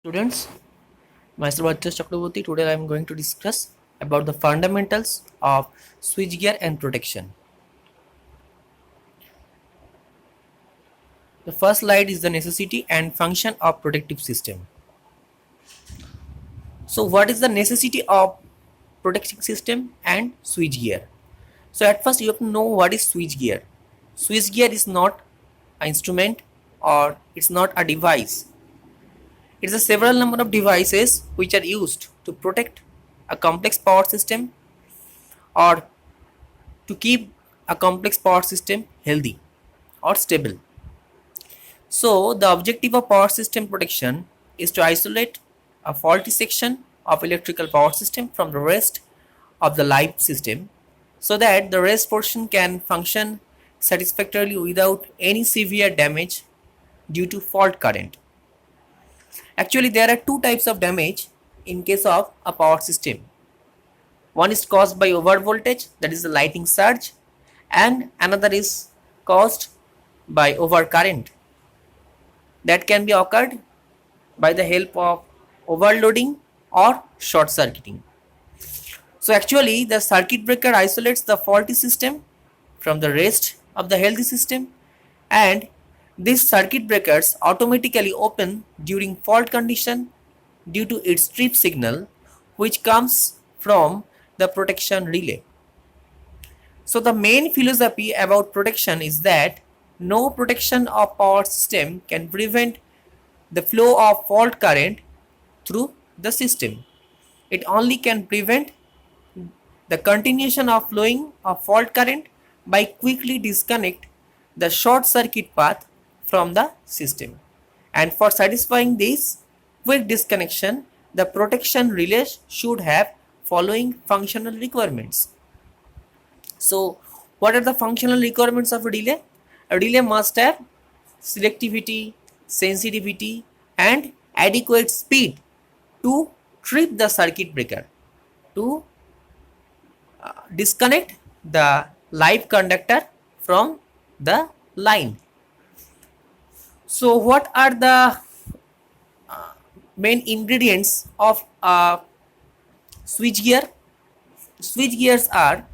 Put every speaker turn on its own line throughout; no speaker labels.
Students, myself Archas Chakraborty. Today I am going to discuss about the fundamentals of switchgear and protection. The first slide is the necessity and function of protective system. So what is the necessity of protective system and switchgear? So at first you have to know what is switchgear. Switchgear is not an instrument or it's not a device. It is a several number of devices which are used to protect a complex power system or to keep a complex power system healthy or stable. So the objective of power system protection is to isolate a faulty section of electrical power system from the rest of the live system so that the rest portion can function satisfactorily without any severe damage due to fault current. Actually, there are two types of damage in case of a power system. One is caused by over voltage, that is the lighting surge, and another is caused by over current, that can be occurred by the help of overloading or short circuiting. So actually the circuit breaker isolates the faulty system from the rest of the healthy system, and these circuit breakers automatically open during fault condition due to its trip signal which comes from the protection relay. So the main philosophy about protection is that no protection of power system can prevent the flow of fault current through the system. It only can prevent the continuation of flowing of fault current by quickly disconnect the short circuit path from the system. And for satisfying this quick disconnection, the protection relay should have following functional requirements. So what are the functional requirements of a relay? A relay must have selectivity, sensitivity and adequate speed to trip the circuit breaker, to disconnect the live conductor from the line. So what are the main ingredients of switchgear? Switchgears are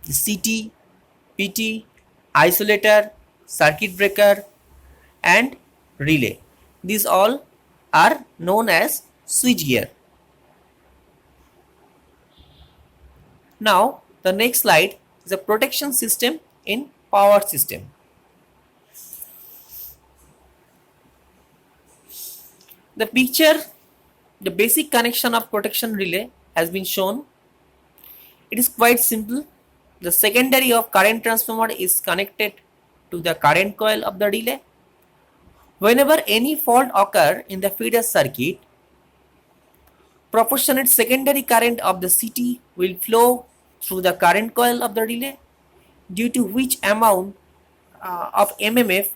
CT, PT, isolator, circuit breaker and relay. These all are known as switchgear. Now the next slide is a protection system in power system. The picture, the basic connection of protection relay has been shown. It is quite simple. The secondary of current transformer is connected to the current coil of the relay. Whenever any fault occur in the feeder circuit, proportionate secondary current of the CT will flow through the current coil of the relay, due to which amount of MMF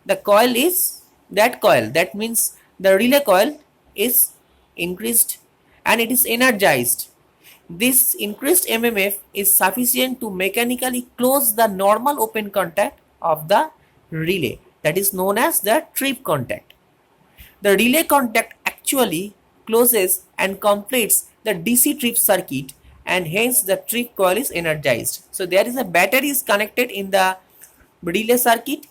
the coil is, that means the relay coil is increased and it is energized. This increased MMF is sufficient to mechanically close the normal open contact of the relay, that is known as the trip contact. The relay contact actually closes and completes the DC trip circuit, and hence the trip coil is energized. So there is a battery is connected in the relay circuit,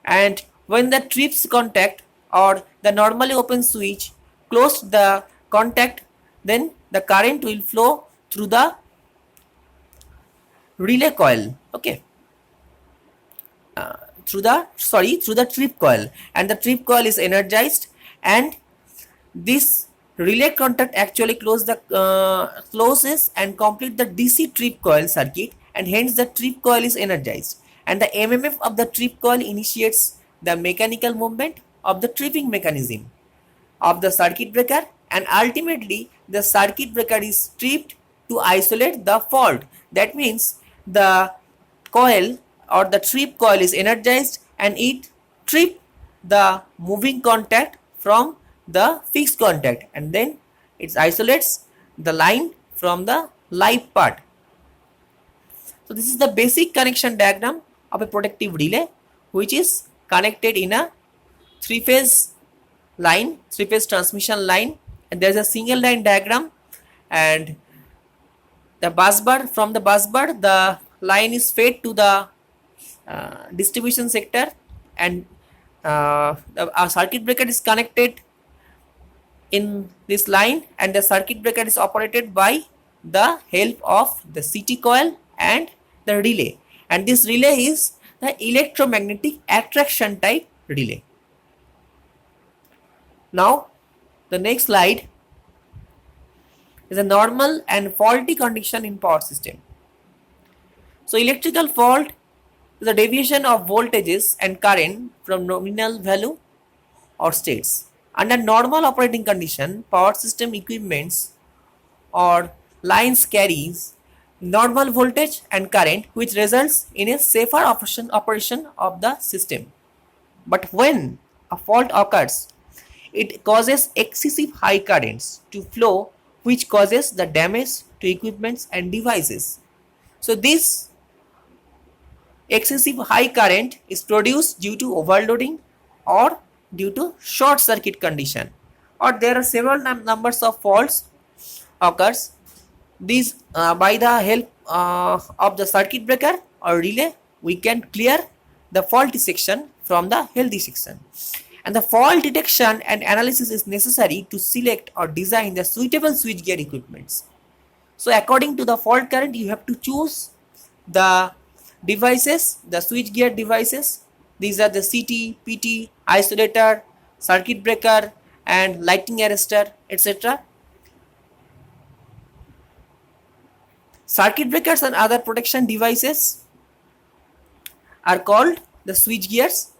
and when the trips contact or the normally open switch closed the contact, then the current will flow through the relay coil, okay, through the trip coil, and the trip coil is energized, and this relay contact actually closes and complete the DC trip coil circuit, and hence the trip coil is energized, and the MMF of the trip coil initiates the mechanical movement of the tripping mechanism of the circuit breaker, and ultimately the circuit breaker is tripped to isolate the fault. That means the coil or the trip coil is energized and it trip the moving contact from the fixed contact, and then it isolates the line from the live part. So this is the basic connection diagram of a protective relay which is connected in a three-phase line, three-phase transmission line, and there is a single line diagram, and the bus bar, from the bus bar the line is fed to the distribution sector, and our circuit breaker is connected in this line, and the circuit breaker is operated by the help of the CT coil and the relay, and this relay is the electromagnetic attraction type relay. Now the next slide is a normal and faulty condition in power system. So electrical fault is a deviation of voltages and current from nominal value or states. Under normal operating condition, power system equipments or lines carries normal voltage and current, which results in a safer operation of the system. But when a fault occurs, it causes excessive high currents to flow, which causes the damage to equipments and devices. So this excessive high current is produced due to overloading or due to short circuit condition, or there are several numbers of faults occurs. These by the help of the circuit breaker or relay, we can clear the faulty section from the healthy section. And the fault detection and analysis is necessary to select or design the suitable switchgear equipments. So according to the fault current, you have to choose the devices, the switchgear devices. These are the CT, PT, isolator, circuit breaker, and lighting arrestor, etc. Circuit breakers and other protection devices are called the switchgears.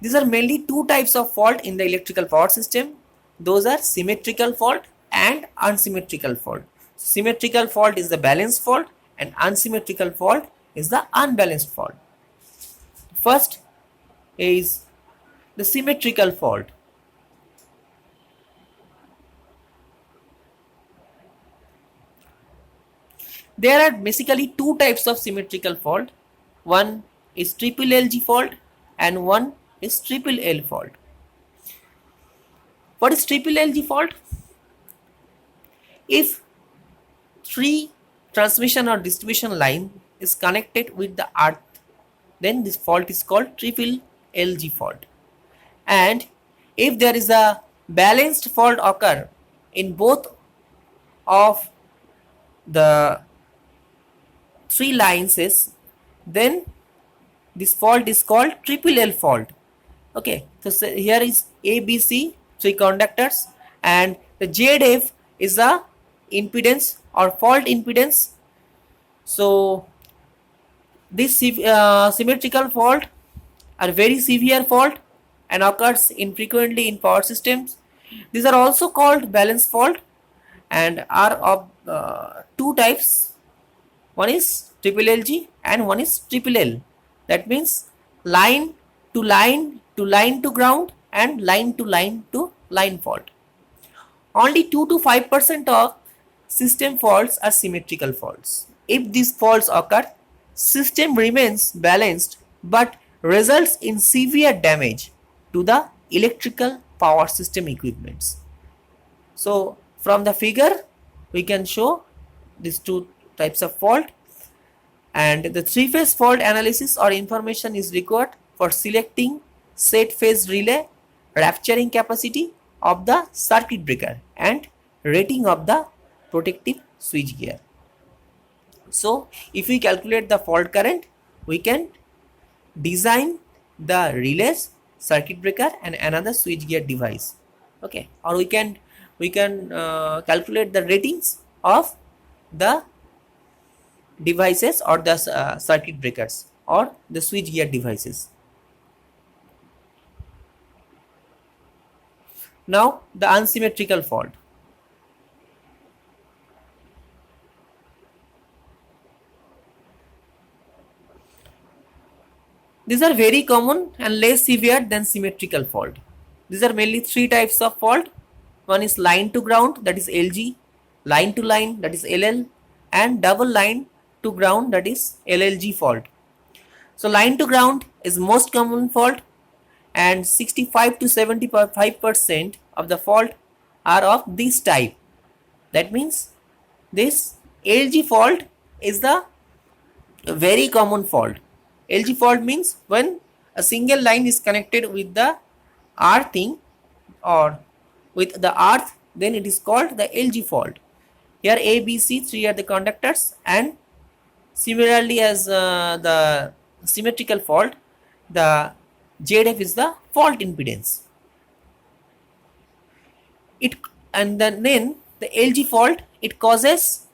These are mainly two types of fault in the electrical power system. Those are symmetrical fault and unsymmetrical fault. Symmetrical fault is the balanced fault, and unsymmetrical fault is the unbalanced fault. First is the symmetrical fault. There are basically two types of symmetrical fault. One is triple LG fault and one is triple L fault. What is triple LG fault? If three transmission or distribution line is connected with the earth, then this fault is called triple LG fault. And if there is a balanced fault occur in both of the three lines, then this fault is called triple L fault. Okay, so here is ABC, three conductors, and the ZF is the impedance or fault impedance. So this symmetrical fault are very severe fault and occurs infrequently in power systems. These are also called balance fault and are of two types. One is triple LG and one is triple L. That means line to line to line to ground and line to line fault. Only 2 to 5% of system faults are symmetrical faults. If these faults occur, system remains balanced but results in severe damage to the electrical power system equipments. So from the figure we can show these two types of fault, and the three-phase fault analysis or information is required for selecting set phase relay, rupturing capacity of the circuit breaker, and rating of the protective switch gear. So if we calculate the fault current, we can design the relays, circuit breaker, and another switch gear device. Okay, or we can calculate the ratings of the devices or the circuit breakers or the switch gear devices. Now the unsymmetrical fault. These are very common and less severe than symmetrical fault. These are mainly three types of fault. One is line to ground, that is LG, line to line, that is LL, and double line to ground, that is LLG fault. So line to ground is most common fault, and 65 to 75% of the fault are of this type. That means this LG fault is the very common fault. LG fault means when a single line is connected with the earthing or with the earth, then it is called the LG fault. Here A, B, C, three are the conductors, and similarly as the symmetrical fault, the ZF is the fault impedance. It and then the LG fault, it causes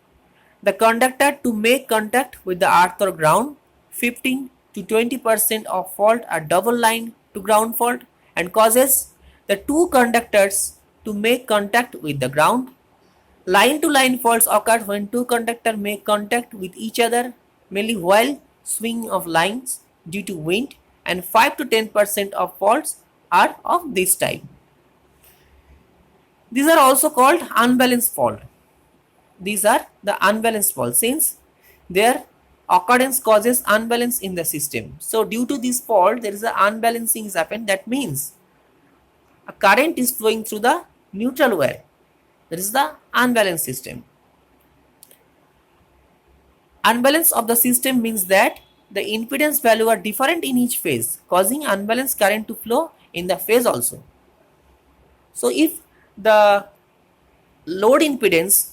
the conductor to make contact with the earth or ground. 15 to 20% of fault are double line to ground fault and causes the two conductors to make contact with the ground. Line to line faults occur when two conductors make contact with each other, mainly while swinging of lines due to wind, and 5 to 10% of faults are of this type. These are also called unbalanced fault. These are the unbalanced fault since their occurrence causes unbalance in the system. So due to this fault, there is a unbalancing is happened. That means a current is flowing through the neutral wire. That is the unbalanced system. Unbalance of the system means that the impedance value are different in each phase, causing unbalanced current to flow in the phase also. So if the load impedance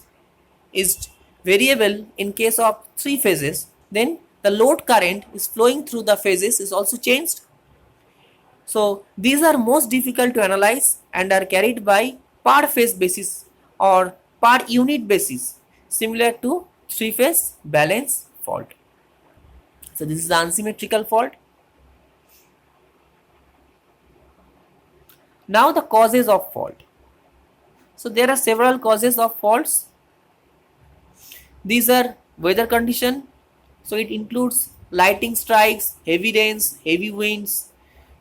is variable in case of three phases, then the load current is flowing through the phases is also changed. So these are most difficult to analyze and are carried by per phase basis or per unit basis, similar to three phase balance fault. So this is the unsymmetrical fault. Now the causes of fault. So there are several causes of faults. These are weather condition. So it includes lightning strikes, heavy rains, heavy winds,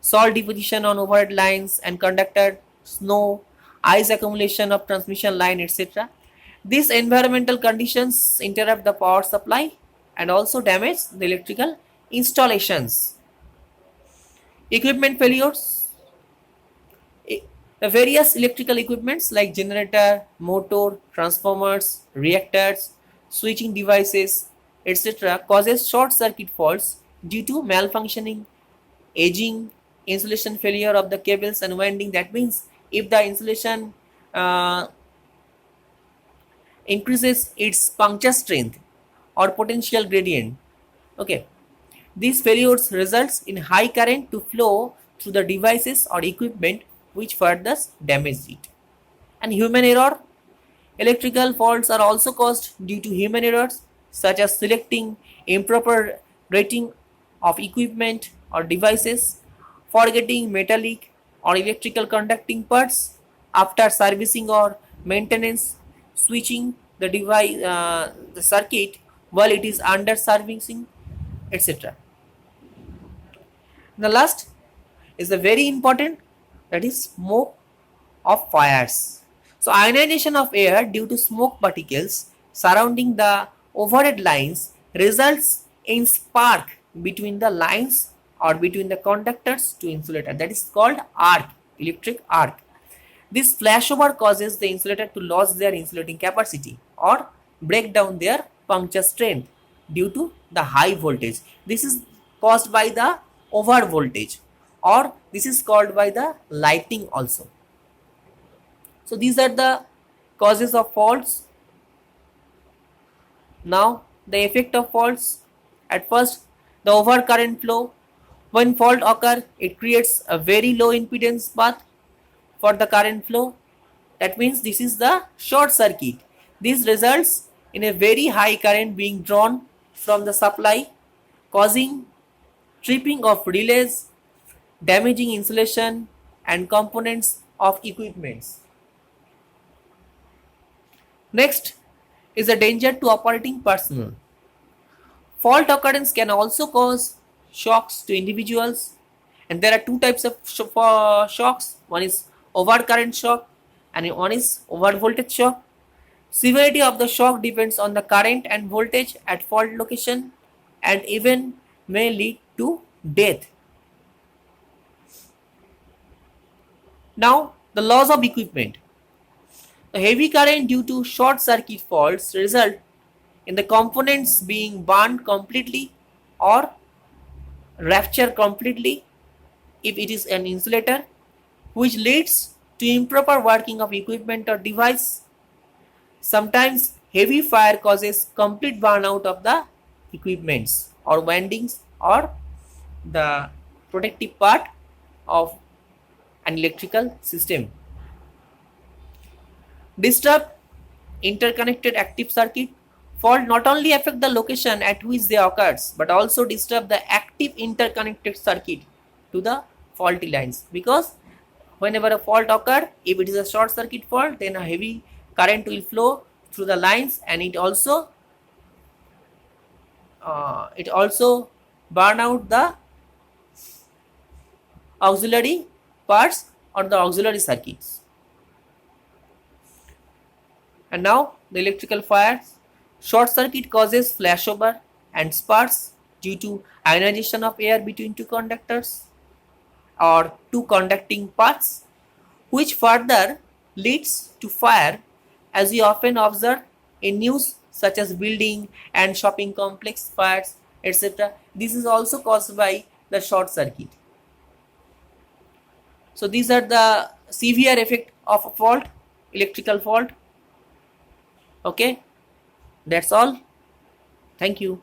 salt deposition on overhead lines and conductor, snow, ice accumulation of transmission line, etc. These environmental conditions interrupt the power supply and also damage the electrical installations. Equipment failures. The various electrical equipments like generator, motor, transformers, reactors, switching devices, etc. causes short circuit faults due to malfunctioning, aging, insulation failure of the cables and winding. That means if the insulation increases its puncture strength or potential gradient, okay, these failures results in high current to flow through the devices or equipment, which further damage it. And human error. Electrical faults are also caused due to human errors such as selecting improper rating of equipment or devices, forgetting metallic or electrical conducting parts after servicing or maintenance, switching the device, the circuit while it is under servicing, etc. The last is the very important, that is smoke of fires. So ionization of air due to smoke particles surrounding the overhead lines results in spark between the lines or between the conductors to insulator. That is called arc, electric arc. This flashover causes the insulator to lose their insulating capacity or break down their puncture strength due to the high voltage. This is caused by the over voltage, or this is called by the lighting also. So these are the causes of faults. Now the effect of faults. At first, the overcurrent flow. When fault occur, it creates a very low impedance path for the current flow. That means this is the short circuit. This results in a very high current being drawn from the supply, causing tripping of relays, damaging insulation and components of equipments. Next is the danger to operating personnel. Fault occurrence can also cause shocks to individuals, and there are two types of shocks. One is overcurrent shock and one is overvoltage shock. Severity of the shock depends on the current and voltage at fault location and even may lead to death. Now The loss of equipment. The heavy current due to short circuit faults result in the components being burned completely or rupture completely if it is an insulator, which leads to improper working of equipment or device. Sometimes heavy fire causes complete burnout of the equipments or windings or the protective part of an electrical system. Disturb interconnected active circuit. Fault not only affect the location at which they occurs but also disturb the active interconnected circuit to the faulty lines, because whenever a fault occur, if it is a short circuit fault, then a heavy current will flow through the lines, and it also burn out the auxiliary parts or the auxiliary circuits. And now the electrical fires. Short circuit causes flashover and sparks due to ionization of air between two conductors or two conducting parts, which further leads to fire, as we often observe in news such as building and shopping complex fires, etc. This is also caused by the short circuit. So these are the severe effect of a fault, electrical fault. Okay, that's all. Thank you.